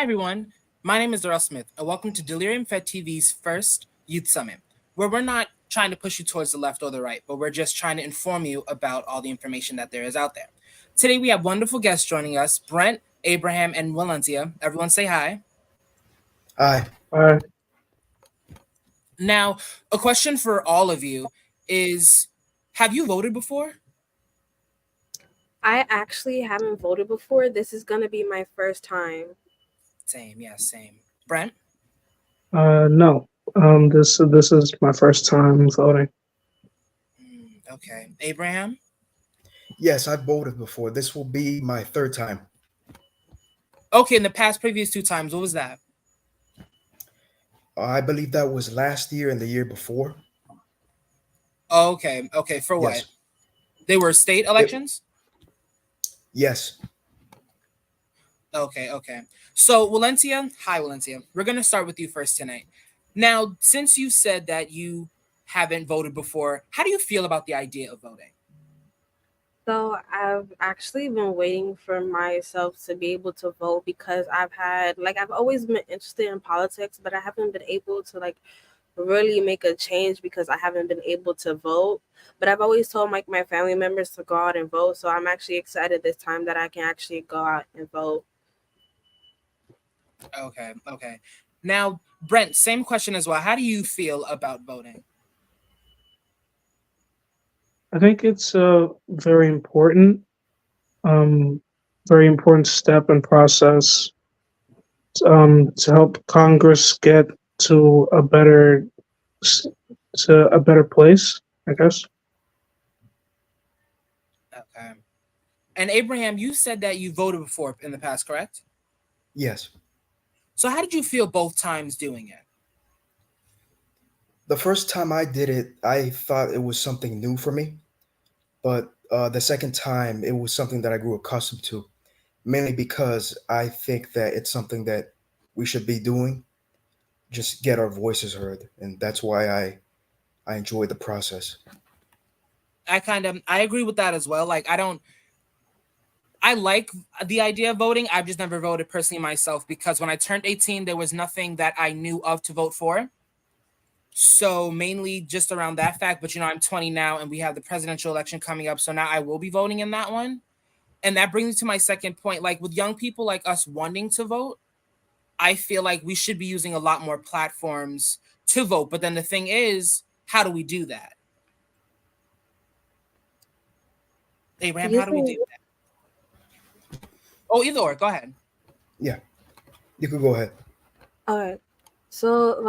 Hi, everyone. My name is Darrell Smith, and welcome to Delirium Fed TV's first Youth Summit, where we're not trying to push you towards the left or the right, but we're just trying to inform you about all the information that there is out there. Today, we have wonderful guests joining us Brent, Abraham, and Valencia. Everyone say hi. Hi. Uh, Now, a question for all of you is have you voted before? I actually haven't voted before. This is going to be my first time. Same, yes, same. Brent? no. This is my first time voting. Okay. Abraham? Yes, I've voted before. This will be my third time. Okay, in the past previous two times, what was that? I believe that was last year and the year before. Okay, okay. For what? Yes. They were state elections? Yes. Okay, okay. So, Valencia, hi, Valencia. We're going to start with you first tonight. Now, since you said that you haven't voted before, how do you feel about the idea of voting? So I've actually been waiting for myself to be able to vote because I've always been interested in politics, but I haven't been able to really make a change because I haven't been able to vote. But I've always told my family members to go out and vote. So I'm actually excited this time that I can actually go out and vote. Okay, okay. Now, Brent, same question as well. How do you feel about voting? I think it's a um, very important step and process to help Congress get to a better s- to a better place, I guess. Okay. And Abraham, you said that you voted before in the past, correct? Yes. So, how did you feel both times doing it? The first time I did it, I thought it was something new for me. But the second time, it was something that I grew accustomed to, mainly because I think that it's something that we should be doing, just get our voices heard. And that's why I enjoy the process. I agree with that as well. I like the idea of voting. I've just never voted personally myself because when I turned 18, there was nothing that I knew of to vote for. So mainly just around that fact, but I'm 20 now and we have the presidential election coming up. So now I will be voting in that one. And that brings me to my second point. Like with young people like us wanting to vote, I feel like we should be using a lot more platforms to vote. But then the thing is, how do we do that? Abraham, how do we do Using that? Oh, either or, go ahead. Yeah, you could go ahead. Okay. So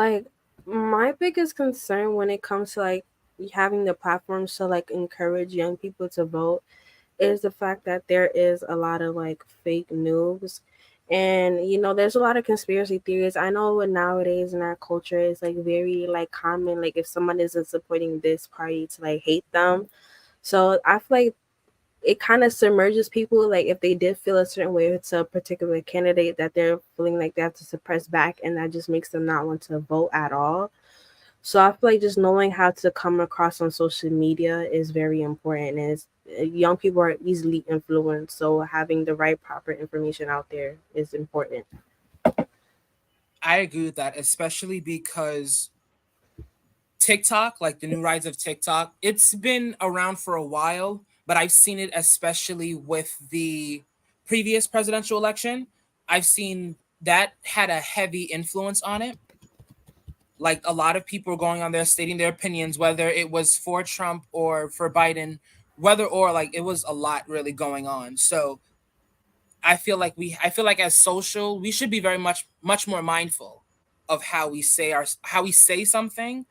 my biggest concern when it comes to having the platforms to encourage young people to vote is the fact that there is a lot of fake news, and there's a lot of conspiracy theories. I know nowadays in our culture it's very common, if someone isn't supporting this party to hate them. So I feel like it kind of submerges people, if they did feel a certain way to a particular candidate, that they're feeling like they have to suppress back, and that just makes them not want to vote at all. So I feel like just knowing how to come across on social media is very important. As young people are easily influenced, so having the right proper information out there is important. I agree with that, especially because TikTok, like the new rise of TikTok, it's been around for a while, but I've seen it especially with the previous presidential election. I've seen that had a heavy influence on it. Like a lot of people going on there stating their opinions, whether it was for Trump or for Biden, whether or like it was a lot really going on. So I feel like as social, we should be very much more mindful of how we say something,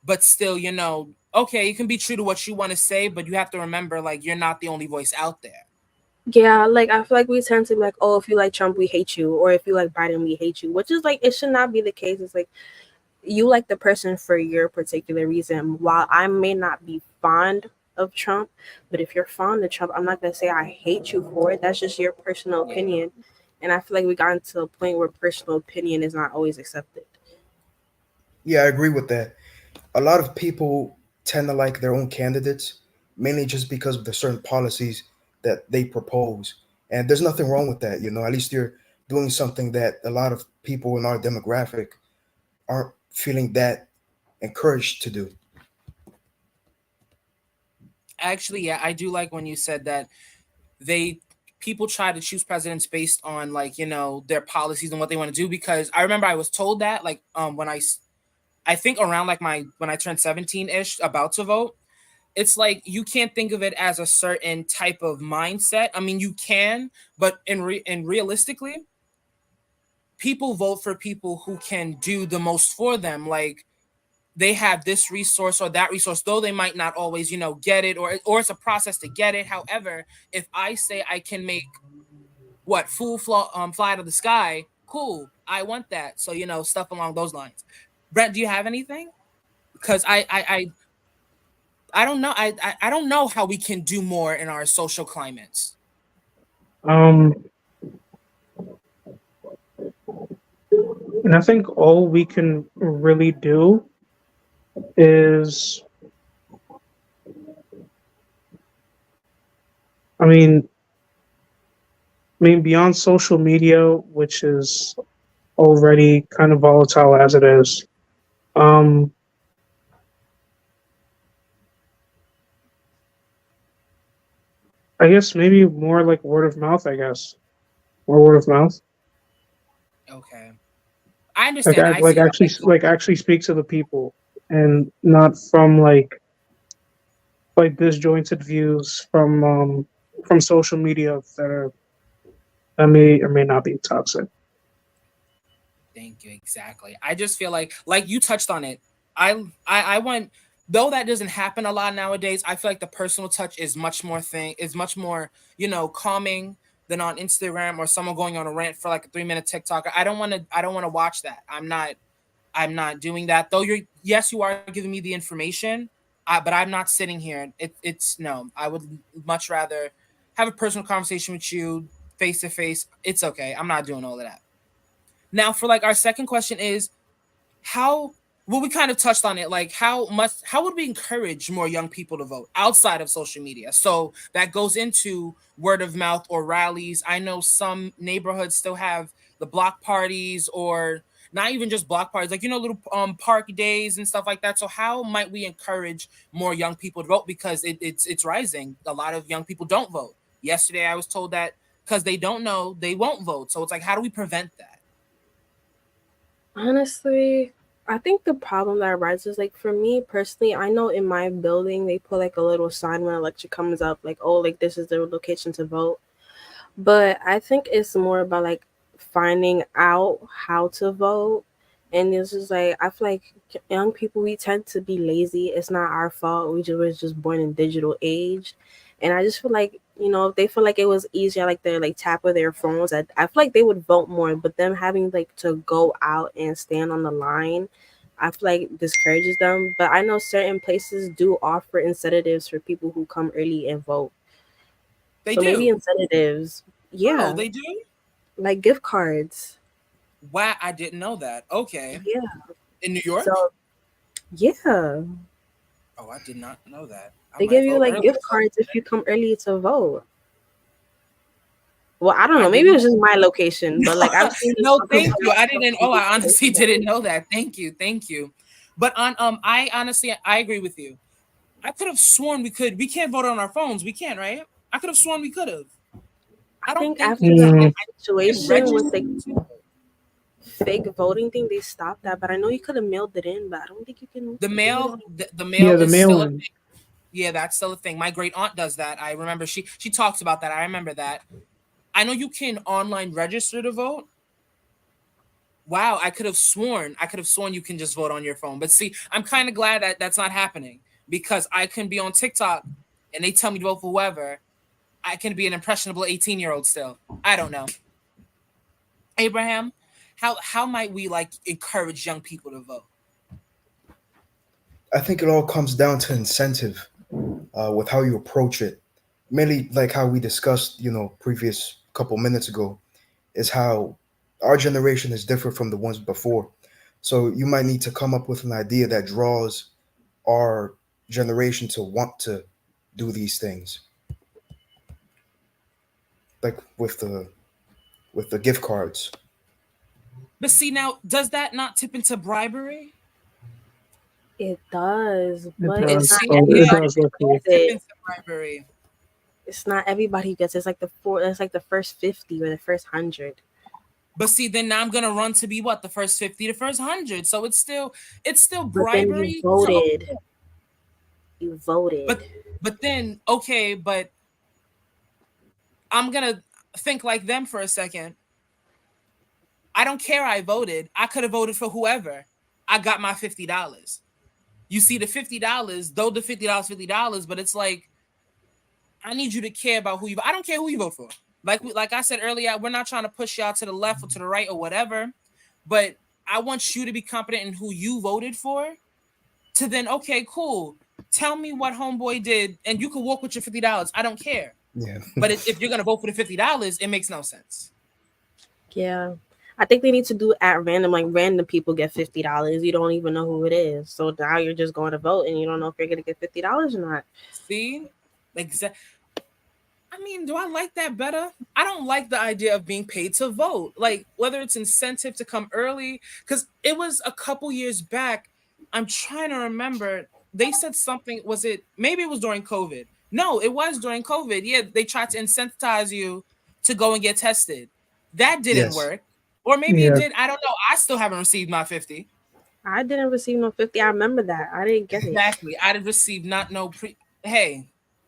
but still, okay, you can be true to what you want to say, but you have to remember, like, you're not the only voice out there. Yeah, I feel like we tend to be like, oh, if you like Trump, we hate you, or if you like Biden, we hate you, which is it should not be the case. It's like you like the person for your particular reason. While I may not be fond of Trump, but if you're fond of Trump, I'm not gonna say I hate you for it. That's just your personal opinion. And I feel like we got into a point where personal opinion is not always accepted. Yeah, I agree with that. A lot of people tend to like their own candidates, mainly just because of the certain policies that they propose. And there's nothing wrong with that, At least you're doing something that a lot of people in our demographic aren't feeling that encouraged to do. Actually, yeah, I do like when you said that they people try to choose presidents based on, like, their policies and what they want to do, because I remember I was told that, like, I think around like my when I turned 17-ish, about to vote. It's like you can't think of it as a certain type of mindset. I mean, you can, but in realistically, people vote for people who can do the most for them. Like, they have this resource or that resource, though they might not always, get it, or it's a process to get it. However, if I say I can make what fly out of the sky, cool, I want that. So, stuff along those lines. Brent, do you have anything? Because I don't know. I don't know how we can do more in our social climates. Um, and I think all we can really do is, I mean, beyond social media, which is already kind of volatile as it is. Um, I guess maybe more like word of mouth. I guess more word of mouth. Okay, I understand. I see that. Actually speak to the people, and not from like disjointed views from social media that may or may not be toxic. Thank you. Exactly. I just feel like you touched on it. I want, though that doesn't happen a lot nowadays. I feel like the personal touch is much more, calming than on Instagram or someone going on a rant for like a 3 minute TikTok. I don't want to watch that. I'm not doing that. Though yes, you are giving me the information, but I'm not sitting here. It's no. I would much rather have a personal conversation with you face to face. It's okay. I'm not doing all of that. Now, for like our second question is how, well, we kind of touched on it, like how would we encourage more young people to vote outside of social media? So that goes into word of mouth or rallies. I know some neighborhoods still have the block parties, or not even just block parties, like, little park days and stuff like that. So how might we encourage more young people to vote? Because it's rising. A lot of young people don't vote. Yesterday I was told that because they don't know, they won't vote. So it's like, how do we prevent that? Honestly, I think the problem that arises, like for me personally, I know in my building they put like a little sign when election comes up, like, oh, like this is the location to vote. But I think it's more about like finding out how to vote. And it's just like I feel like young people, we tend to be lazy. It's not our fault. We just was just born in digital age. And I just feel like, if they feel like it was easier, like their like tap of their phones, I feel like they would vote more. But them having like to go out and stand on the line, I feel like discourages them. But I know certain places do offer incentives for people who come early and vote. They So maybe do. incentives, Oh, yeah, they do. like gift cards. Wow, I didn't know that. Okay. Yeah. In New York? So yeah, Oh, I did not know that. I they might give you vote like early. gift cards if you come early to vote. Well, I don't I know. Maybe it didn't. was just my location, but like I've seen it No, talk thank about you. like I didn't. Oh, I honestly location. didn't know that. Thank you. Thank you. But I honestly, I agree with you. I could have sworn we could. We can't vote on our phones. We can't, right? I could have sworn we could have. I I don't think think after you can. the Mm, You can situation with register the to vote. fake voting thing, they stopped that. But I know you could have mailed it in, but I don't think you can The do it mail. on. The mail yeah, the is mail still a in. thing. Yeah, that's still a thing. My great aunt does that. I remember she talks about that. I remember that. I know you can online register to vote. Wow, I could have sworn you can just vote on your phone. But see, I'm kind of glad that that's not happening, because I can be on TikTok and they tell me to vote for whoever. I can be an impressionable 18-year-old still. I don't know. Abraham, how might we like encourage young people to vote? I think it all comes down to incentive with how you approach it. Mainly, like how we discussed, previous couple minutes ago, is how our generation is different from the ones before. So you might need to come up with an idea that draws our generation to want to do these things, like with the with the gift cards. But see now, does that not tip into bribery? It does, It but It it's does. not see, Oh, it yeah, everybody does. it Okay. does who tip gets it. into bribery. It's not everybody who gets it. It's like the four. It's like the first 50 or the first 100. But see, then now I'm gonna run to be what, the first 50, the first 100. So it's still But then you bribery. So voted. You but voted. but then okay, but I'm gonna think like them for a second. I don't care. I voted. I could have voted for whoever. I got my $50. You see, the $50, though the $50, $50, but it's like I need you to care about who you. I don't care who you vote for. Like I said earlier, we're not trying to push y'all to the left or to the right or whatever, but I want you to be confident in who you voted for. To then, okay, cool. Tell me what homeboy did, and you can walk with your $50. I don't care. Yeah. But if you're gonna vote for the $50, it makes no sense. Yeah. I think they need to do at random, like random people get $50. You don't even know who it is. So now you're just going to vote and you don't know if you're gonna get $50 or not. See, I mean, do I like that better? I don't like the idea of being paid to vote. Like whether it's incentive to come early, because it was a couple years back. I'm trying to remember. They said something. Was it maybe it was during COVID? No, it was during COVID. Yeah, they tried to incentivize you to go and get tested. That didn't Yes. work. Or maybe it Yeah. did. I don't know. I still haven't received my 50. I didn't receive no 50. I remember that. I didn't get it. Exactly. I did receive not no pre. Hey,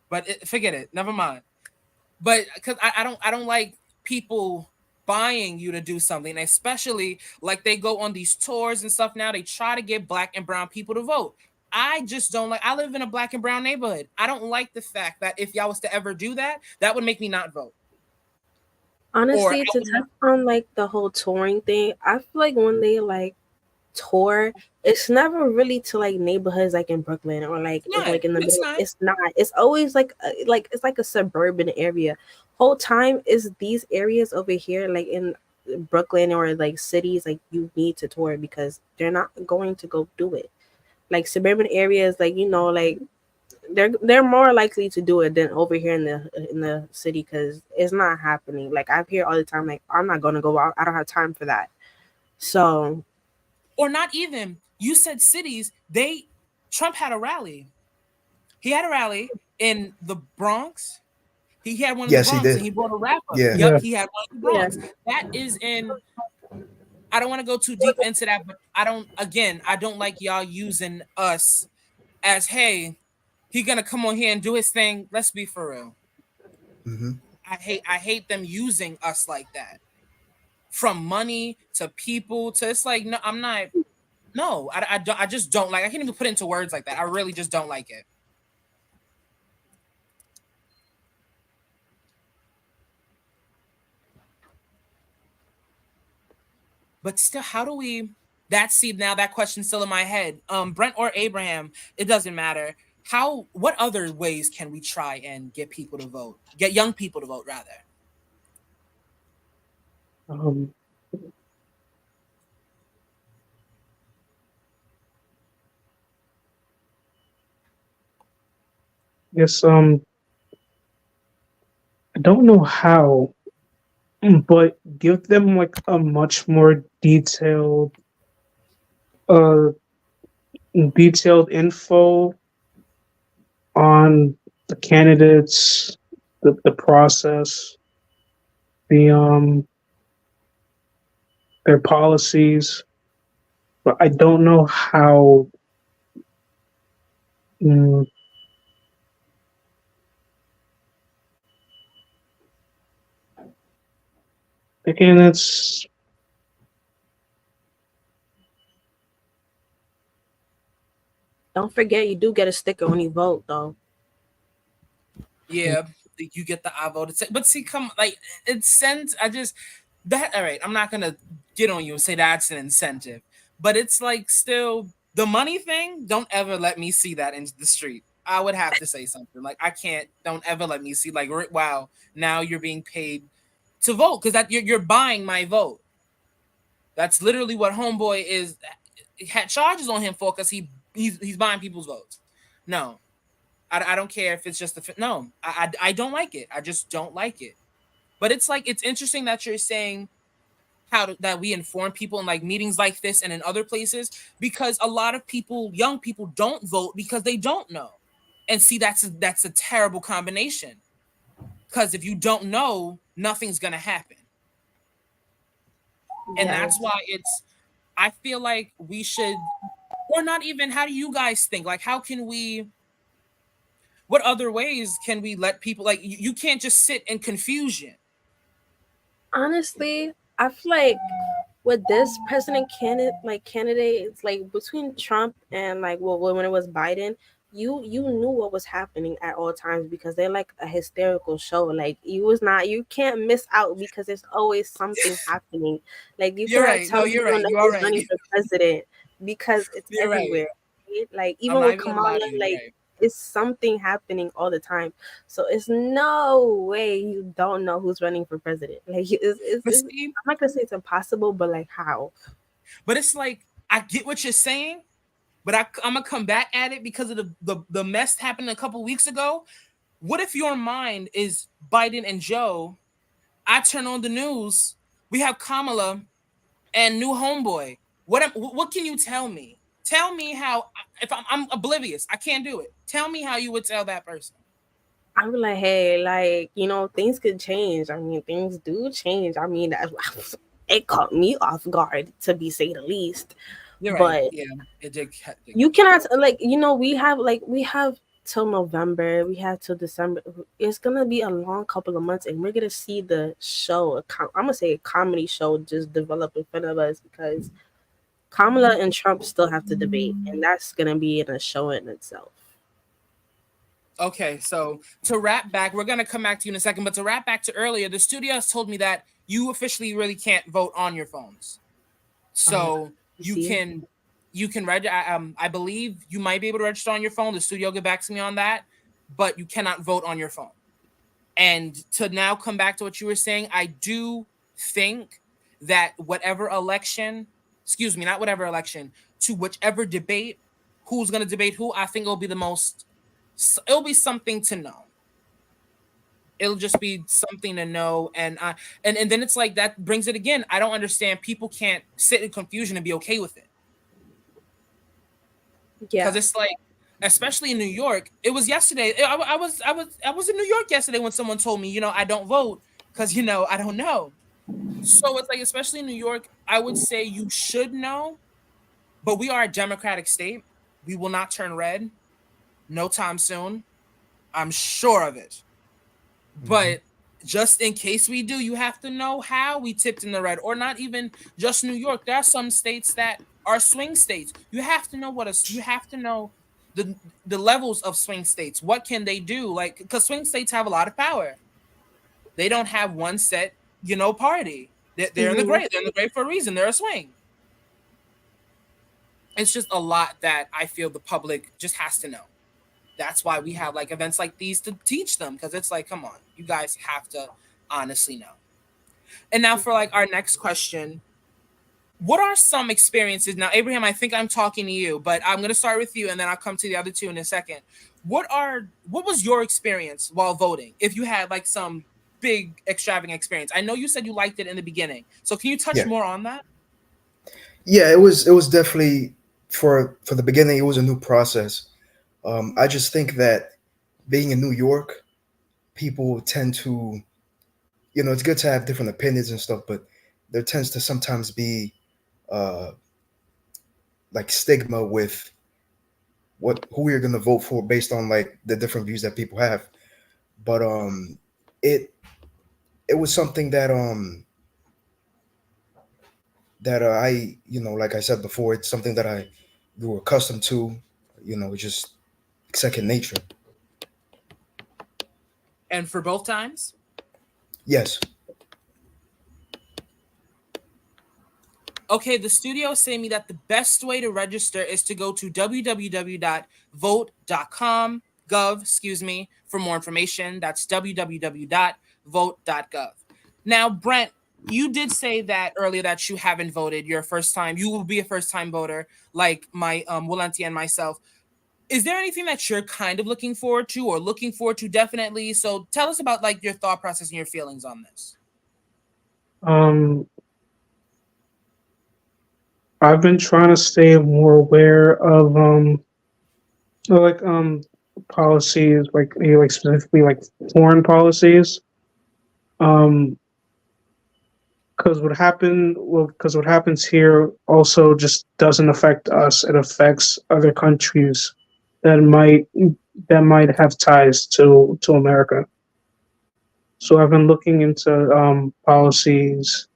but forget it. Never mind. But because I don't like people buying you to do something, especially like they go on these tours and stuff now. They try to get black and brown people to vote. I just don't like. I live in a black and brown neighborhood. I don't like the fact that if y'all was to ever do that, that would make me not vote. Or I Honestly, to would not. touch on like the whole touring thing, I feel like when they like tour, it's never really to like neighborhoods like in Brooklyn or It's not. like in the It's middle. not. It's not. It's always like it's like a suburban area. Whole time is these areas over here like in Brooklyn or like cities like you need to tour because they're not going to go do it. Like suburban areas, like like they're more likely to do it than over here in the city because it's not happening. Like I hear all the time, like I'm not gonna go out. I don't have time for that. So Or not even. You said cities. Trump had a rally. He had a rally in the Bronx. He had one in the Yes, he Bronx and did. he brought a rapper. Yeah. Yep, Yeah. he had one in the yeah, Bronx. That is in. I don't want to go too deep into that, but I don't. Again, I don't like y'all using us as, hey, he gonna come on here and do his thing. Let's be for real. Hmm. I hate them using us like that. From money to people to, it's like, no, I'm not. No, I just don't like. I can't even put it into words like that. I really just don't like it. But still, how do we? Now that question's still in my head. Brent or Abraham, it doesn't matter. What other ways can we try and get people to vote? Get young people to vote, rather. Um, yes. I don't know how, but give them like a much more uh, detailed info on the candidates, the process, the their policies. But I don't know how. Mm, again, it's don't forget you do get a sticker when you vote though. Yeah, you get the I voted. But see, come like it sends. I just that. All right, I'm not gonna get on you and say that's an incentive, but it's like still the money thing. Don't ever let me see that in the street. I would have to say something like I can't. Don't ever let me see like wow. Now you're being paid to vote because that you're buying my vote. That's literally what Homeboy is had charges on him for because he's buying people's votes. No, I don't care if it's just no. I don't like it. I just don't like it. But it's like it's interesting that you're saying that we inform people in like meetings like this and in other places, because a lot of people, young people, don't vote because they don't know. And see, that's a terrible combination, because if you don't know, nothing's gonna happen. And that's Yes. why I feel like we should, or not even, how do you guys think, like how can we, what other ways can we let people, like you can't just sit in confusion. Honestly, I feel like with this president candidate, it's like between Trump and like when it was Biden, you knew what was happening at all times because they're like a hysterical show. Like you can't miss out because there's always something happening. Like you You're cannot right. No, tell you're someone right. that You are who's right. running for president because it's You're right. everywhere. Right? Like I'm even not with even gonna lie Kamala, to you. You're like right. it's something happening all the time. So it's no way you don't know who's running for president. Like But it's see, I'm not gonna say it's impossible, but like how? but it's like I get what you're saying, but I'm gonna come back at it because of the mess happened a couple weeks ago. What if your mind is Biden and Joe? I turn on the news, we have Kamala and new homeboy. What can you tell me? Tell me how. If I'm oblivious, I can't do it. Tell me how you would tell that person. I'm like, hey, like things could change. I mean, things do change. I mean, it caught me off guard to be say the least. You're right. But Yeah, it did you catch you cannot off. we have till November, we have till December. It's gonna be a long couple of months, and we're gonna see the show. I'm gonna say a comedy show just develop in front of us because Kamala and Trump still have to debate, and that's gonna be in a show in itself. Okay, so to wrap back, we're gonna come back to you in a second. But to wrap back to earlier, the studio has told me that you officially really can't vote on your phones. Uh, So you you see, can register. I believe you might be able to register on your phone. The studio get back to me on that, but you cannot vote on your phone. And to now come back to what you were saying, I do think that whatever election, excuse me, not whatever election, to whichever debate, who's going to debate who, I think it'll be it'll be something to know. It'll just be something to know. And then it's like that brings it again. I don't understand. People can't sit in confusion and be okay with it. Because yeah. it's like, especially in New York, it was yesterday. I was in New York yesterday when someone told me, I don't vote because I don't know. So it's like, especially in New York, I would say you should know, but we are a democratic state. We will not turn red no time soon. I'm sure of it. Mhm. But just in case we do, you have to know how we tipped in the red, or not even just New York. There are some states that are swing states. You have to know you have to know the levels of swing states. What can they do? Like, because swing states have a lot of power. They don't have one set, party. They're in the Hmm. gray. They're in the gray for a reason. They're a swing. It's just a lot that I feel the public just has to know. That's why we have like events like these to teach them, because it's like, come on, you guys have to honestly know. And now for like our next question, what are some experiences? Now, Abraham, I think I'm talking to you, but I'm gonna start with you and then I'll come to the other two in a second. What was your experience while voting? If you had like some big extravagant experience. I know you said you liked it in the beginning. So can you touch Yeah, more on that? yeah. It was definitely for the beginning. It was a new process. I just think that being in New York, people tend to, it's good to have different opinions and stuff, but there tends to sometimes be uh, like stigma with who you're gonna vote for based on like the different views that people have. But it it was something that I, like I said before, it's something that I grew accustomed to. It's just second nature. And for both times? Yes. Okay, the studio is saying me that the best way to register is to go to www.vote.com.gov, for more information. That's www.vote.gov. Now, Brent, you did say that earlier that you haven't voted. You're a first time. You will be a first time voter, like my Walanti and myself. is there anything that you're kind of looking forward to or looking forward to definitely? So tell us about like your thought process and your feelings on this. Um, I've been trying to stay more aware of like policies, like specifically like foreign policies. Um, because what happens here also just doesn't affect us. It affects other countries that might that might have ties to America. So I've been looking into policies,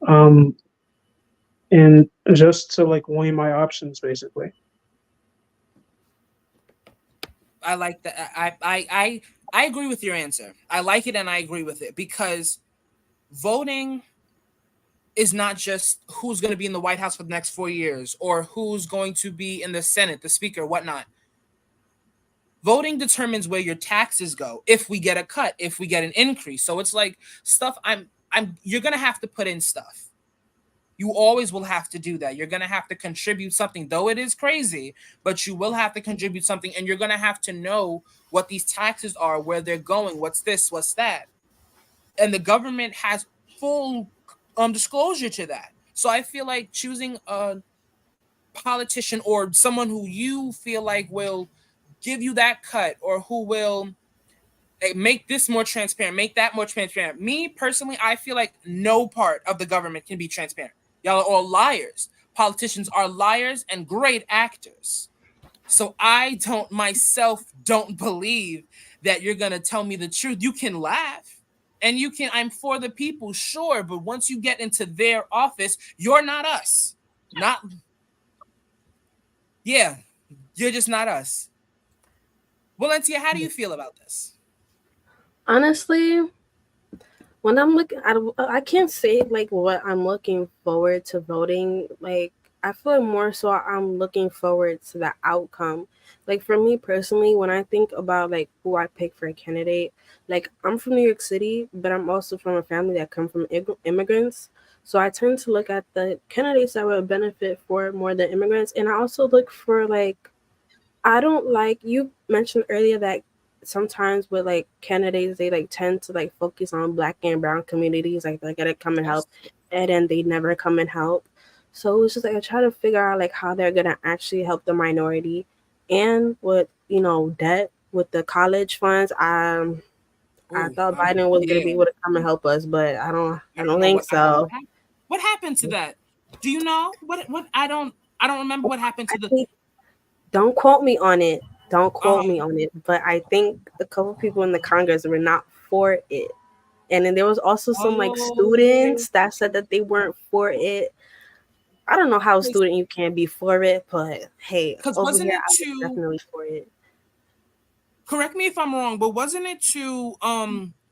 um, and just to like weigh my options, basically. I like that. I agree with your answer. I like it and I agree with it because voting is not just who's going to be in the White House for the next 4 years or who's going to be in the Senate, the Speaker, whatnot. Voting determines where your taxes go, if we get a cut, if we get an increase. So it's like stuff you're going to have to put in stuff. You always will have to do that. You're going to have to contribute something, though it is crazy, but you will have to contribute something and you're going to have to know what these taxes are, where they're going, what's this, what's that. And the government has full disclosure to that. So I feel like choosing a politician or someone who you feel like will give you that cut or who will make this more transparent, make that more transparent. Me personally, I feel like no part of the government can be transparent. Y'all are all liars. Politicians are liars and great actors. So I don't myself don't believe that you're going to tell me the truth. You can laugh and I'm for the people, sure, but once you get into their office, you're not us. Not Yeah, you're just not us. Valencia, how do you feel about this? Honestly, when I'm looking, I can't say like what I'm looking forward to voting. Like I feel like more so I'm looking forward to the outcome. Like for me personally, when I think about like who I pick for a candidate, like I'm from New York City, but I'm also from a family that come from immigrants. So I tend to look at the candidates that would benefit for more than immigrants, and I also look for like I don't like you mentioned earlier that sometimes with like candidates they like tend to like focus on black and brown communities like they're gonna come and help Yes. and then they never come and help. So it's just like I try to figure out like how they're gonna actually help the minority and with debt with the college funds. I Oh, thought Biden was gonna yeah. be able to come and help us, but I I don't don't know think what happened. so. What happened to that? Do you know what I don't remember what happened I to the think don't quote me on it. Don't uh quote me on it, but I think a couple people in the Congress were not for it. And then there was also some like oh students that said that they weren't for it. I don't know how a student you can be for it, but hey, because over wasn't here it I was to definitely for it. correct me if I'm wrong, but wasn't it to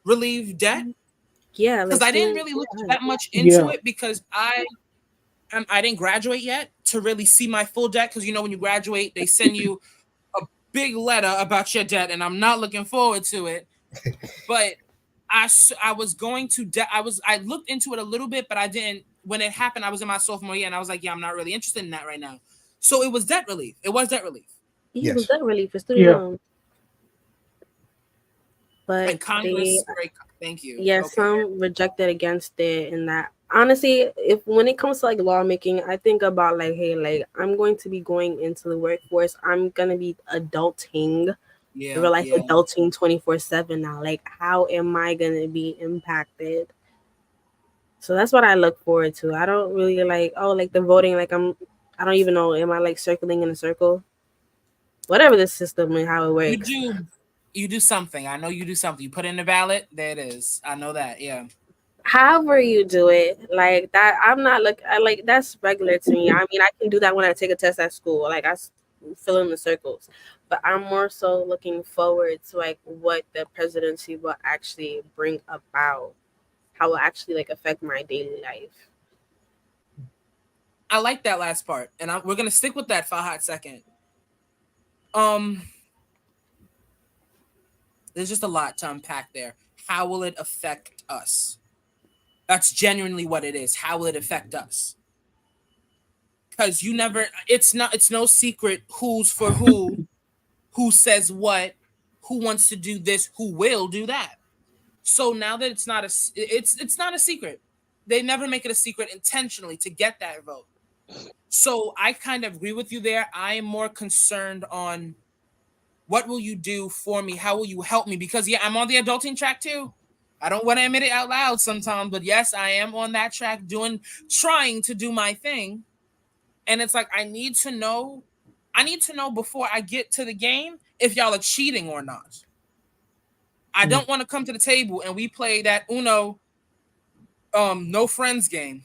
relieve debt? Yeah, Because like I didn't student really look yeah. that much into Yeah, it because I didn't graduate yet to really see my full debt. Because when you graduate, they send you a big letter about your debt, and I'm not looking forward to it. But I was going to I looked into it a little bit, but I didn't. When it happened, I was in my sophomore year, and I was like, yeah, I'm not really interested in that right now. So it was debt relief. It was debt relief, He was Yes. that really for student yeah, loans. But and they Congress. Great, thank you. yeah, Okay, some rejected against it and that honestly if when it comes to like lawmaking I think about like hey like I'm going to be going into the workforce, I'm gonna be adulting yeah, real life yeah. adulting 24/7 now. Like, how am I gonna be impacted? So that's what I look forward to. I don't really like like the voting. Like I don't even know. Am I like circling in a circle? Whatever the system and how it You works. do, you do something. I know you do something. You put in the ballot. There it is. I know that. Yeah. However you do it, like that, I'm not look. I like that's regular to me. I mean, I can do that when I take a test at school. Like fill in the circles, but I'm more so looking forward to like what the presidency will actually bring about, how it will actually like affect my daily life. I like that last part, and we're gonna stick with that for a hot second. Um, there's just a lot to unpack there. How will it affect us? That's genuinely what it is. How will it affect us? Because you never. It's not. It's no secret who's for who who says what, who wants to do this, who will do that. So now that it's not a secret. They never make it a secret intentionally to get that vote. So I kind of agree with you there. I am more concerned on what will you do for me? How will you help me? Because yeah, I'm on the adulting track too. I don't want to admit it out loud sometimes, but yes, I am on that track trying to do my thing. And it's like I need to know before I get to the game if y'all are cheating or not. I don't want to come to the table and we play that Uno no friends game.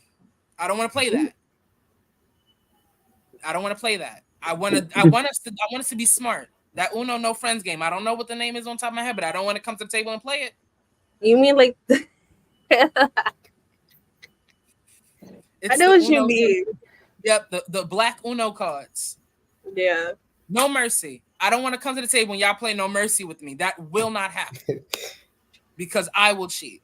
I don't want to play that. I don't want to play that. I want us to be smart. That Uno no friends game. I don't know what the name is on top of my head, but I don't want to come to the table and play it. You mean like I It's know the what you Uno. mean. Yep, the black Uno cards. Yeah. No mercy. I don't want to come to the table when y'all play no mercy with me. That will not happen because I will cheat.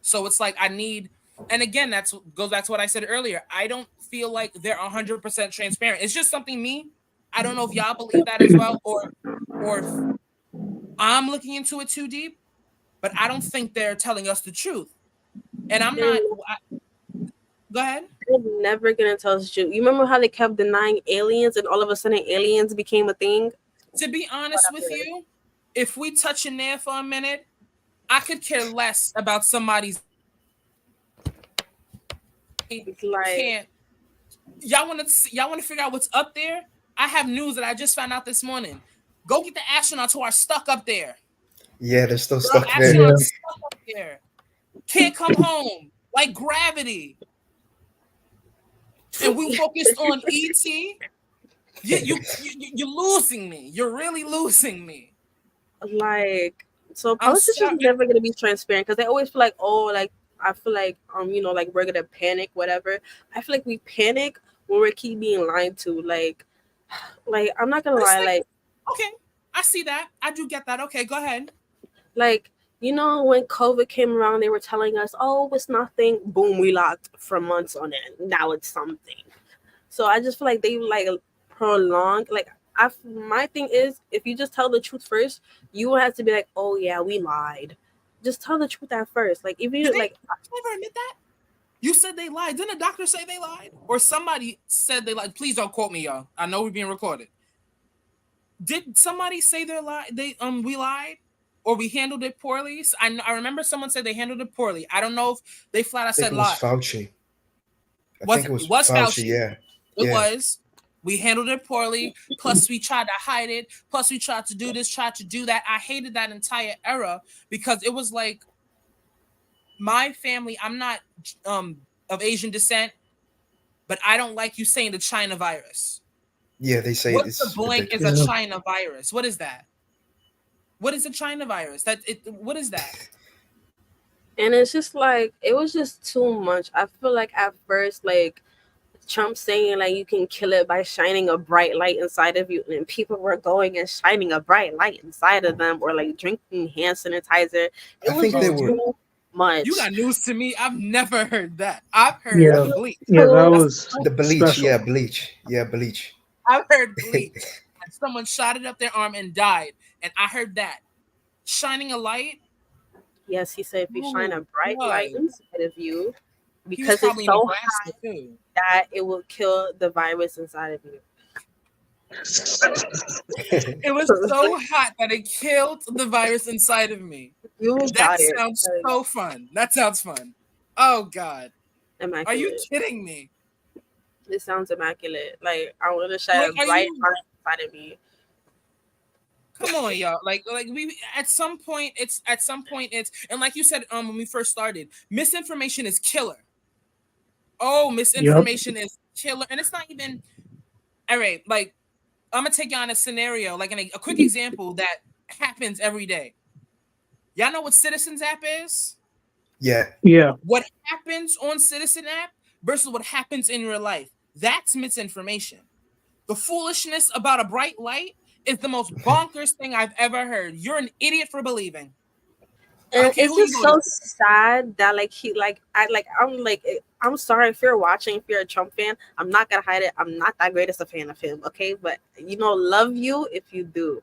So it's like I need, and again, that's goes back to what I said earlier. I don't feel like they're 100% transparent. It's just something me. I don't know if y'all believe that as well, or if I'm looking into it too deep. But I don't think they're telling us the truth. And I'm They're, not. Go ahead. they're never gonna tell us the truth. You remember how they kept denying aliens and all of a sudden aliens became a thing? To be honest with Whatever. you, if we touch in there for a minute, I could care less about somebody's. It's like Can't y'all want to figure out what's up there? I have news that I just found out this morning. Go get the astronauts who are stuck up there. Yeah, they're still Bro, stuck there. Yeah. astronauts stuck up there. Can't come home like gravity. And we focused on ET. You're losing me. You're really losing me. like so I'm politicians sorry. are never gonna be transparent because they always feel like, oh, like I feel like like we're gonna panic, whatever. I feel like we panic when we keep being lied to. Like I'm not gonna But it's lie, like okay, I see that. I do get that. Okay, go ahead. like when COVID came around, they were telling us, oh, it's nothing. Boom, we locked for months on end. Now it's something. So I just feel like they like prolong. Like my thing is, if you just tell the truth first, you won't have to be like, oh yeah, we lied. Just tell the truth at first. Like if Did you they like, ever admit that? You said they lied. Didn't a doctor say they lied? Or somebody said they lied? Please don't quote me, y'all. I know we're being recorded. Did somebody say they lied? We lied, or we handled it poorly? I remember someone said they handled it poorly. I don't know if they flat I out think said it was lie. Fauci. I Was think it it? It was was Fauci. Fauci. Yeah, It yeah, was. We handled it poorly. Plus, we tried to hide it. Plus, we tried to do this, tried to do that. I hated that entire era because it was like my family. I'm not of Asian descent, but I don't like you saying the China virus. yeah. They say What's the it's blank is a ridiculous. Yeah. China virus? What is that? What is a China virus? What is that? and it's just like it was just too much. I feel like at first, like Trump saying like you can kill it by shining a bright light inside of you, and people were going and shining a bright light inside of them, or like drinking hand sanitizer. It I was think they Oh, just were. too you much. got news to me. I've never heard that. I've heard Yeah. It was bleach. Yeah. That too That's was The bleach, special. yeah, bleach, yeah, bleach. I've heard bleach. And someone shot it up their arm and died, and I heard that shining a light. Yes, he said if you shine Oh a bright light God, inside of you, he was because it's probably in so Nebraska too. that it will kill the virus inside of you. It was so hot that it killed the virus inside of me. You That got it. sounds so fun. That sounds fun. Oh God, are you Immaculate. kidding me? It sounds immaculate. Like I want to shine Like, a are bright you? light inside of me. Come on, y'all. Like we at some point it's and like you said when we first started, misinformation is killer. Oh, Yep. misinformation is killer, and it's not even all right. Like I'm gonna take you on a scenario, like a quick example that happens every day. Y'all know what Citizens app is? Yeah, Yeah. What happens on Citizen app versus what happens in real life. That's misinformation. The foolishness about a bright light is the most bonkers thing I've ever heard. You're an idiot for believing. And Okay, it's who you just so voted for? sad that like he I'm sorry if you're watching, if you're a Trump fan, I'm not gonna hide it. I'm not that greatest a fan of him, okay? But love you if you do.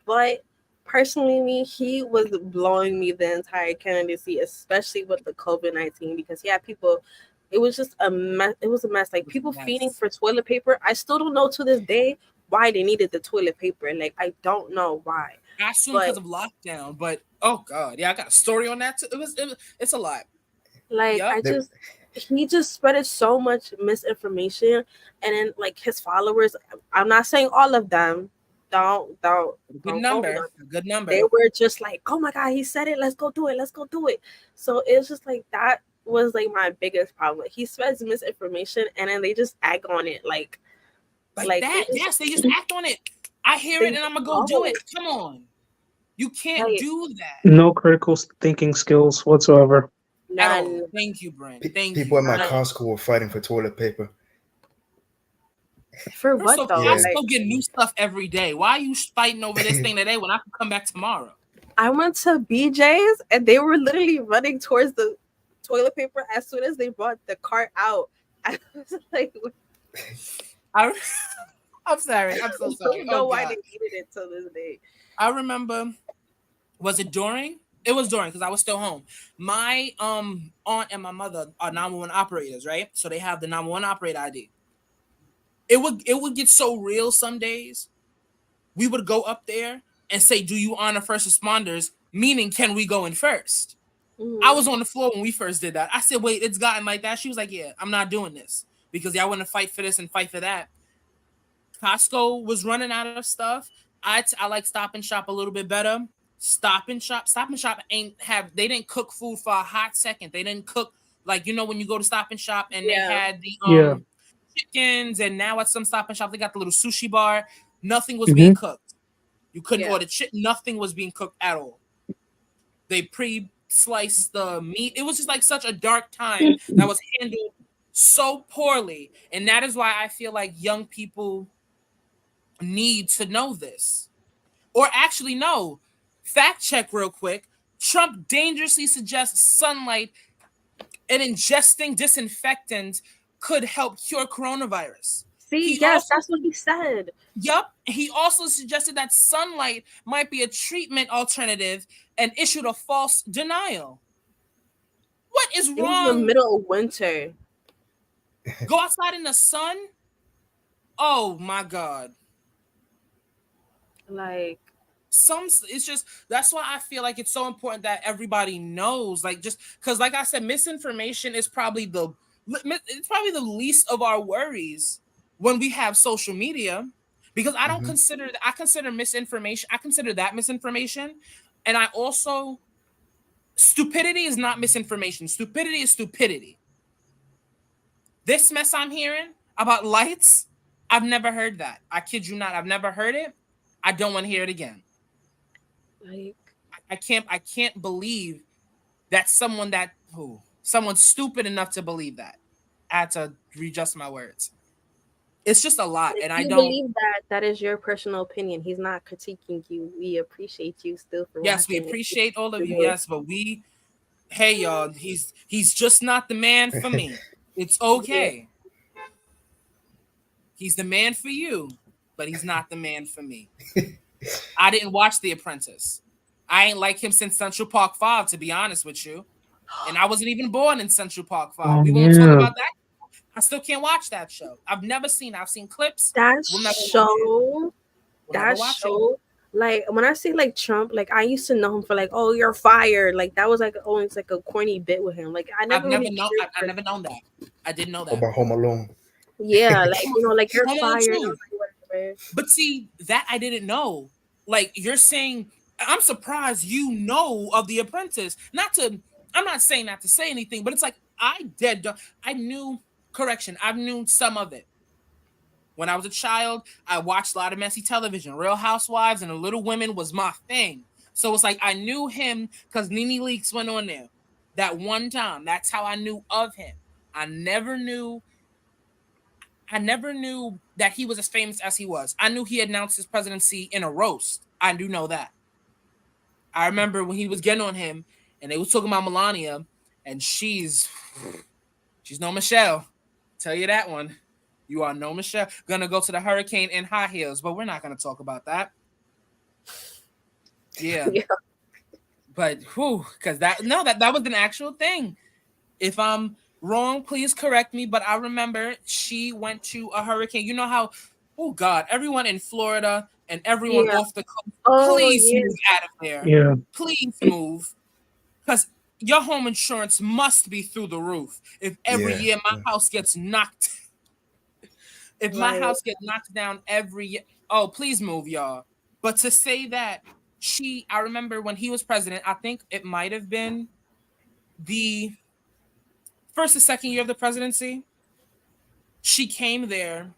But personally, me, he was blowing me the entire candidacy, especially with the COVID-19, because yeah, people, it was just a mess. It was a mess. Like It was a people feeding mess. for toilet paper. I still don't know to this day why they needed the toilet paper. Like I don't know why. I assume But because of lockdown, but oh god, yeah, I got a story on that too. It's a lot. like Yep. They, he just spreaded so much misinformation, and then like his followers, I'm not saying all of them, don't Good don't quote me number. on, A good they number. were just like, oh my god, he said it, let's go do it, let's go do it. So it's just like that was like my biggest problem. He spreads misinformation and then they just egg on it Like like they that. just Yes, they just act on it. I hear it they and I'm gonna go do don't it. Come on. You can't like do that No critical thinking skills whatsoever. at all. none, Thank you, Brent. Thank people you. at my none. Costco were fighting for toilet paper. For First what off, though? Yeah. Like Costco get new stuff every day. Why are you fighting over this thing today when I can come back tomorrow? I went to BJ's and they were literally running towards the toilet paper as soon as they brought the cart out. I was like, I, I'm sorry. I'm so I sorry. don't Oh know why God. they needed it till this day. I remember. Was it during? It was during because I was still home. My aunt and my mother are 911 operators, right? So they have the 911 operator ID. It would get so real some days. We would go up there and say, "Do you honor first responders?" Meaning, can we go in first? I Hmm. was on the floor when we first did that. I said, "Wait, it's gotten like that." She was like, "Yeah, I'm not doing this because y'all want to fight for this and fight for that." Costco was running out of stuff. I like Stop and Shop a little bit better. Stop and Shop ain't have they didn't cook food for a hot second. They didn't cook like when you go to Stop and Shop and they Yeah, had the Yeah. chickens, and now at some Stop and Shop they got the little sushi bar. Nothing was being Hmm. cooked. You couldn't yeah. order nothing was being cooked at all. They pre-sliced the meat. It was just like such a dark time that was handled so poorly, and that is why I feel like young people need to know this. Or actually, no. Fact check real quick. Trump dangerously suggests sunlight and ingesting disinfectants could help cure coronavirus. See, He yes, also, that's what he said. yup, he also suggested that sunlight might be a treatment alternative and issued a false denial. What is It was in the wrong? middle of winter. Go outside in the sun? Oh my God. Like, It's just that's why I feel like it's so important that everybody knows, like, just because like I said, misinformation is probably the least of our worries when we have social media, because Hmm. I consider misinformation, I consider that misinformation. And I also, stupidity is not misinformation. Stupidity is stupidity. This mess I'm hearing about lights, I've never heard that. I kid you not, I've never heard it. I don't want to hear it again. like, I can't believe that someone stupid enough to believe that. I had to readjust my words. It's just a lot, if and I you don't. believe that, that is your personal opinion. He's not critiquing you. We appreciate you still for Yes, we watching. If appreciate all of you you. do it. Yes, but hey y'all, he's just not the man for me. It's Yeah, okay. He's the man for you, but he's not the man for me. I didn't watch The Apprentice. I ain't like him since Central Park 5, to be honest with you. And I wasn't even born in Central Park 5. Oh We won't talk yeah. about that. I still can't watch that show. I've seen clips. that We'll never watch it. show, We'll never that watch it. show. Like when I say like Trump, like I used to know him for like, oh, you're fired. Like that was like always like a corny bit with him. Like I never really cared I've for. never known that. I didn't know Or that. about Home Alone. Yeah, like like you're Home Alone fired. I 2. was like, whatever. But see, that I didn't know. Like you're saying, I'm surprised you know of The Apprentice. I'm not saying that to say anything, but it's like I knew, correction, I knew some of it. When I was a child, I watched a lot of messy television. Real Housewives and The Little Women was my thing. So it's like I knew him because Nene Leakes went on there that one time. That's how I knew of him. I never knew I never knew that he was as famous as he was. I knew he announced his presidency in a roast. I do know that. I remember when he was getting on him, and they was talking about Melania, and she's no Michelle. Tell you that one. You are no Michelle. Gonna go to the hurricane in high heels, but we're not gonna talk about that. Yeah, Yeah. but whew, because that was an actual thing. If I'm wrong, please correct me. But I remember she went to a hurricane. You know how, oh God, everyone in Florida and everyone Yeah. off the coast, Oh please yeah. move out of there. Yeah. Please move. Because your home insurance must be through the roof. If every Yeah. year my Yeah. house gets knocked, if my Like house gets knocked down every year, oh, please move, y'all. But to say that I remember when he was president, I think it might have been the first or second year of the presidency, she came there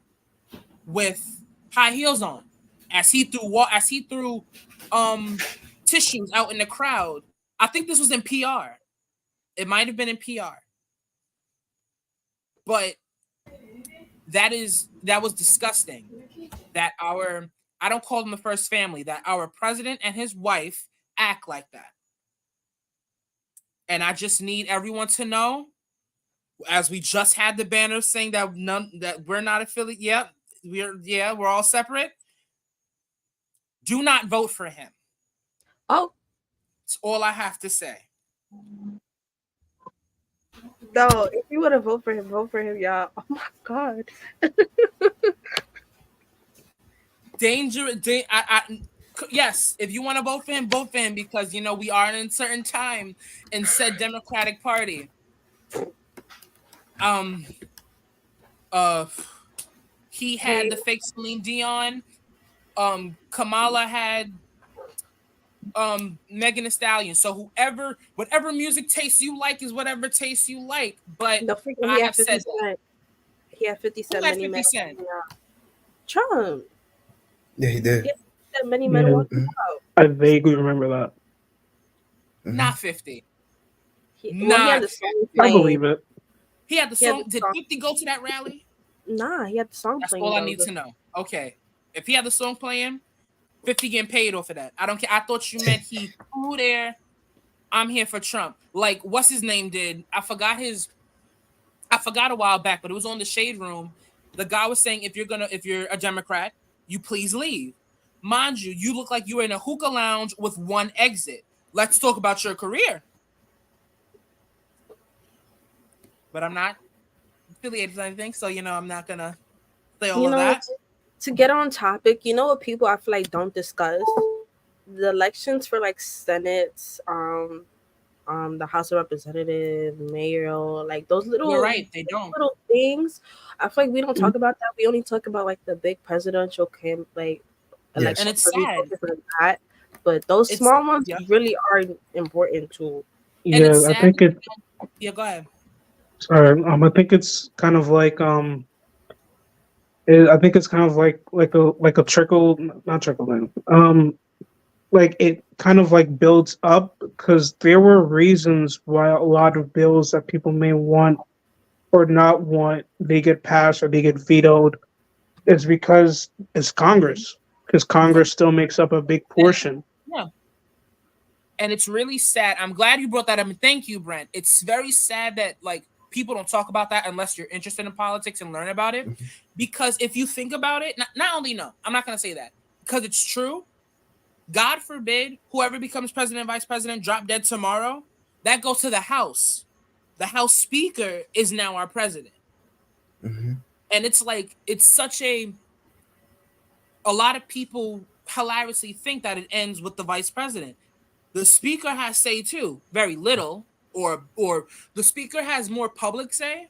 with high heels on as he threw tissues out in the crowd. I think this was in PR. It might have been in PR. But that was disgusting. That our I don't call them the first family, that our president and his wife act like that. And I just need everyone to know, as we just had the banner saying that we're not affiliate. Yep, we're all separate. Do not vote for him. oh That's all I have to say. no, if you want to vote for him, y'all. Oh my god. Danger. Yes, if you want to vote for him because we are in a certain time in said Democratic Party. Um. Uh. He had Hey, the fake Celine Dion. Kamala had Megan Thee Stallion. So whatever music taste you like is whatever taste you like. But don't forget he I had have 50 said that. Cent. He had 50 Who Cent. had Many men 50 Cent? walking out. Trump. Yeah, he He did. had 50 Cent. Many men Yeah. walking Hmm. out. I vaguely remember that. Hmm. Not 50. He had Not the 50. song I playing. believe it. He had the He had the song. Did song. 50 go to that rally? Nah, he had the song That's playing all I though. need to know. Okay. If he had the song playing, 50 getting paid off of that. I don't care. I thought you meant he flew there. I'm here for Trump. Like, what's his name did? I forgot a while back, but it was on the Shade Room. The guy was saying if you're a Democrat, you please leave. Mind you, you look like you were in a hookah lounge with one exit. Let's talk about your career. But I'm not affiliated with anything, so I'm not gonna say all You of know, that. to get on topic, you know what people I feel like don't discuss? The elections for like Senate, the House of Representatives, mayoral, like You're right, they don't. little things. I feel like we don't talk about that. We only talk about like the big presidential camp like And Yes. election it's because we sad. focus on that. But those It's small ones yeah. really are important too. And it's Yeah, I sad think that it. we don't. Yeah, go ahead. Sorry, I think it's kind of like I think it's kind of like a trickle, not trickle down. Like it kind of like builds up because there were reasons why a lot of bills that people may want or not want they get passed or they get vetoed. Is because it's Congress because Yeah. Congress still makes up a big portion. Yeah. And it's really sad. I'm glad you brought that up, and thank you, Brent. It's very sad that like people don't talk about that unless you're interested in politics and learn about it. Hmm. Because if you think about it, not only no, I'm not gonna say that because it's true. God forbid whoever becomes president and vice president drop dead tomorrow, that goes to the House. The House Speaker is now our president. Hmm. And it's like it's such a lot of people hilariously think that it ends with the vice president. The speaker has say too, very little, or the speaker has more public say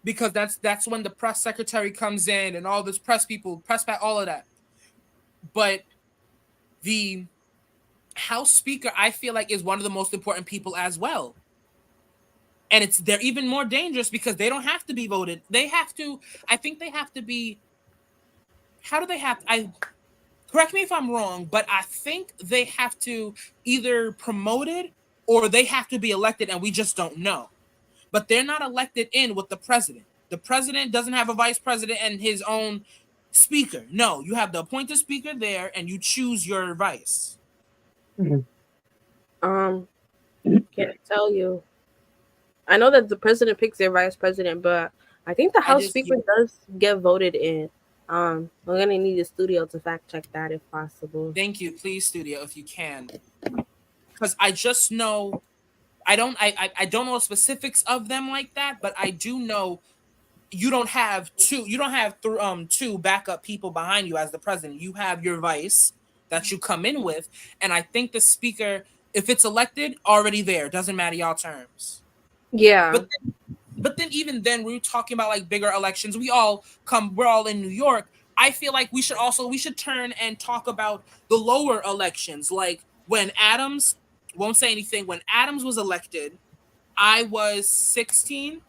because that's when the press secretary comes in and all this press people, press back, all of that. But the House Speaker, I feel like, is one of the most important people as well. And they're even more dangerous because they don't have to be voted. They have to, I think they have to be, how do they have, I correct me if I'm wrong, but I think they have to either promoted or they have to be elected and we just don't know. But they're not elected in with the president. The president doesn't have a vice president and his own speaker. No, you have the appointed speaker there and you choose your vice. Mhm. Um, can't tell you. I know that the president picks their vice president, but I think the I House just Speaker does get voted in. We're gonna need a studio to fact check that if possible. thank you, please, studio, if you can, because I just know I don't know specifics of them like that, but I do know you don't have two backup people behind you as the president. You have your vice that you come in with, and I think the speaker, if it's elected, already there, doesn't matter y'all terms. Yeah, But then even then we're talking about like bigger elections. We're all in New York. I feel like we should turn and talk about the lower elections, like when Adams, won't say anything, when Adams was elected, I was 16.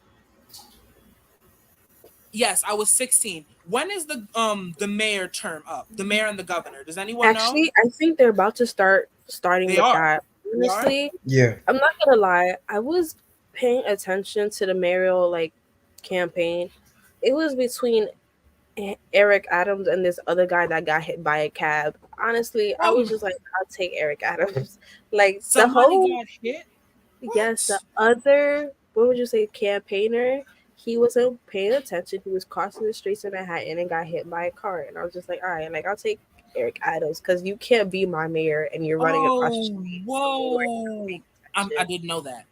Yes, I was 16. When is the mayor term up? The mayor and the governor. Does anyone know? actually, I think they're about to starting They with are. that. They are. Honestly, Yeah. I'm not gonna lie. I was paying attention to the mayoral campaign. It was between Eric Adams and this other guy that got hit by a cab. Honestly, I was Bro, just like, I'll take Eric Adams. Like the somebody whole got hit. yes, the What? other what would you say campaigner? He wasn't paying attention. He was crossing the streets in Manhattan and got hit by a car. And I was just like, all right, like I'll take Eric Adams because you can't be my mayor and you're running across the Oh, street. So you are not whoa! paying I attention. didn't know that.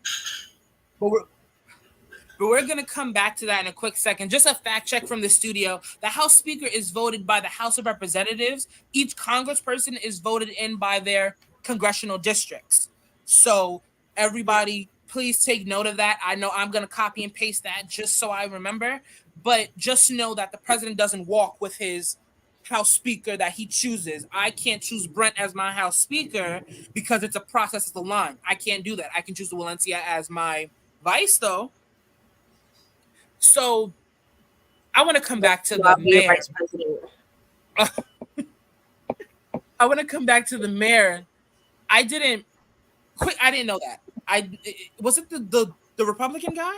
But we're going to come back to that in a quick second. Just a fact check from the studio. The House Speaker is voted by the House of Representatives. Each congressperson is voted in by their congressional districts. So, Yeah. everybody, please take note of that. I know I'm going to copy and paste that just so I remember. But just know that the president doesn't walk with his House Speaker that he chooses. I can't choose Brent as my House Speaker because it's a process of the line. I can't do that. I can choose Valencia as my vice, though. So I want to come But back to the I'll be your mayor. vice president. I want to come back to the mayor. I didn't quit. I didn't know that. Was it the Republican guy?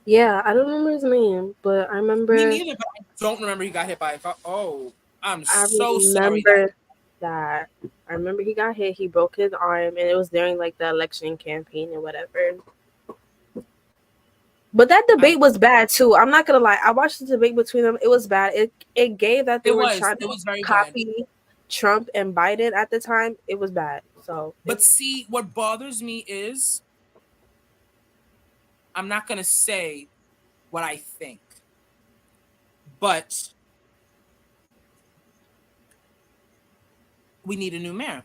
Yeah, I don't remember his name, but I Me remember neither, but I don't remember he got hit by a car. Oh, I'm I so sorry that. remember that. I remember he got hit, he broke his arm, and it was during like the election campaign or whatever. But that I'm. debate was bad too. I'm not gonna lie. I watched the debate between them. It was bad. It gave that they It were was. trying It to was very bad. copy Trump and Biden at the time. It was bad. So But see, what bothers me is I'm not gonna say what I think, but we need a new mayor.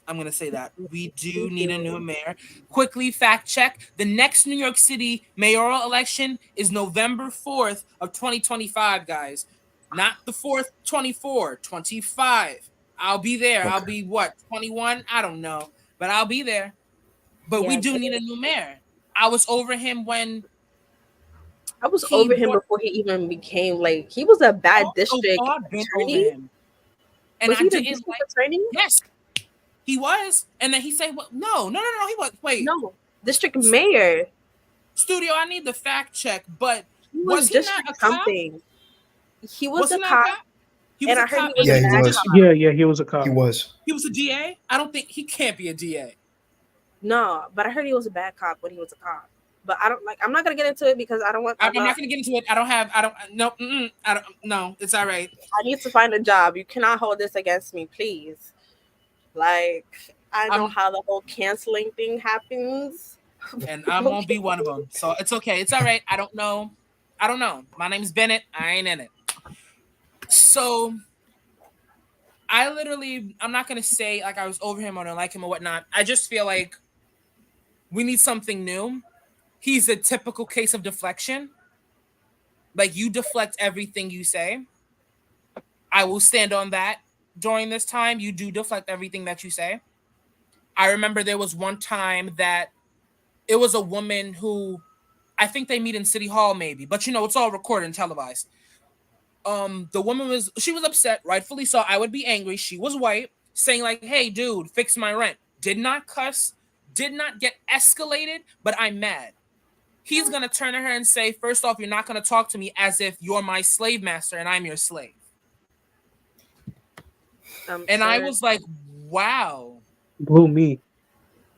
I'm going to say that. We do we need a do. new mayor. Quickly fact check. The next New York City mayoral election is November 4th of 2025, guys. Not the 4th, 24, 25. I'll be there. I'll Okay. be what, 21? I don't know, but I'll be there. But we Yeah, do need a new mayor. I was over him when I was he over him brought. before he even became like he was a bad district I've been over attorney. him. And Was I he the didn't district like, attorney? yes, he was. And then he said, well, no. He was, wait, No, district mayor. studio, I need the fact check, but He was was he not a district cop? something. He was Was a he not a cop, cop? He was and a I heard he cop was in a Yeah, the he bad was. district. cop. Yeah, he was a He cop. was. He was a DA. I don't think he can't be a DA. No, but I heard he was a bad cop when he was a cop. But I don't like. I'm not gonna get into it because I don't want. I'm not going to get into it. I don't, no, I don't, no, it's all right. I need to find a job. You cannot hold this against me, please. Like I know I'm, how the whole canceling thing happens. and I won't be one of them. So it's okay. It's all right. I don't know. My name's Bennett. I ain't in it. So I'm not going to say like I was over him or don't like him or whatnot. I just feel like we need something new. He's a typical case of deflection. Like you deflect everything you say. I will stand on that during this time. You do deflect everything that you say. I remember there was one time that it was a woman who I think they meet in City Hall, maybe, but it's all recorded and televised. The woman she was upset, rightfully so. I would be angry. She was white, saying, like, hey, dude, fix my rent. Did not cuss, did not get escalated, but I'm mad. He's gonna turn to her and say, first off, you're not gonna talk to me as if you're my slave master and I'm your slave. And I Sir. was like, wow. Blew me.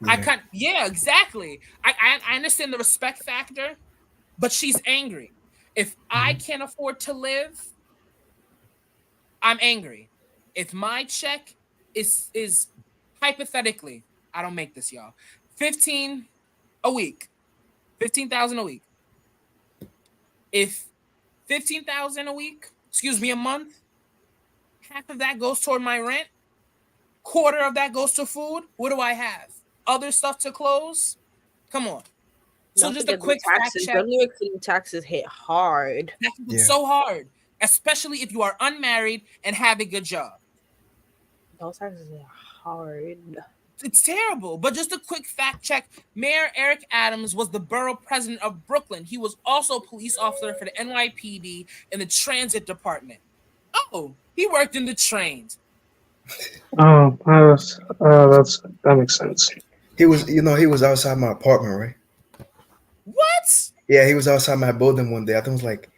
I Yeah. can't. Yeah, exactly. I understand the respect factor, but she's angry. If I Mhm. can't afford to live, I'm angry. If my check is hypothetically, I don't make this, y'all. 15 a week. 15,000 a week. If 15,000 a week, excuse me, a month, half of that goes toward my rent, quarter of that goes to food. What do I have? Other stuff to close? Come on. So Don't just a forget the quick fact taxes. The check. New York City taxes hit hard. It's Yeah. so hard, especially if you are unmarried and have a good job. Those taxes hit hard. It's terrible. But just a quick fact check. Mayor Eric Adams was the borough president of Brooklyn. He was also a police officer for the NYPD in the transit department. Oh, he worked in the trains. Oh, that makes sense. He was, he was outside my apartment, right? What? Yeah, he was outside my building one day. I think it was like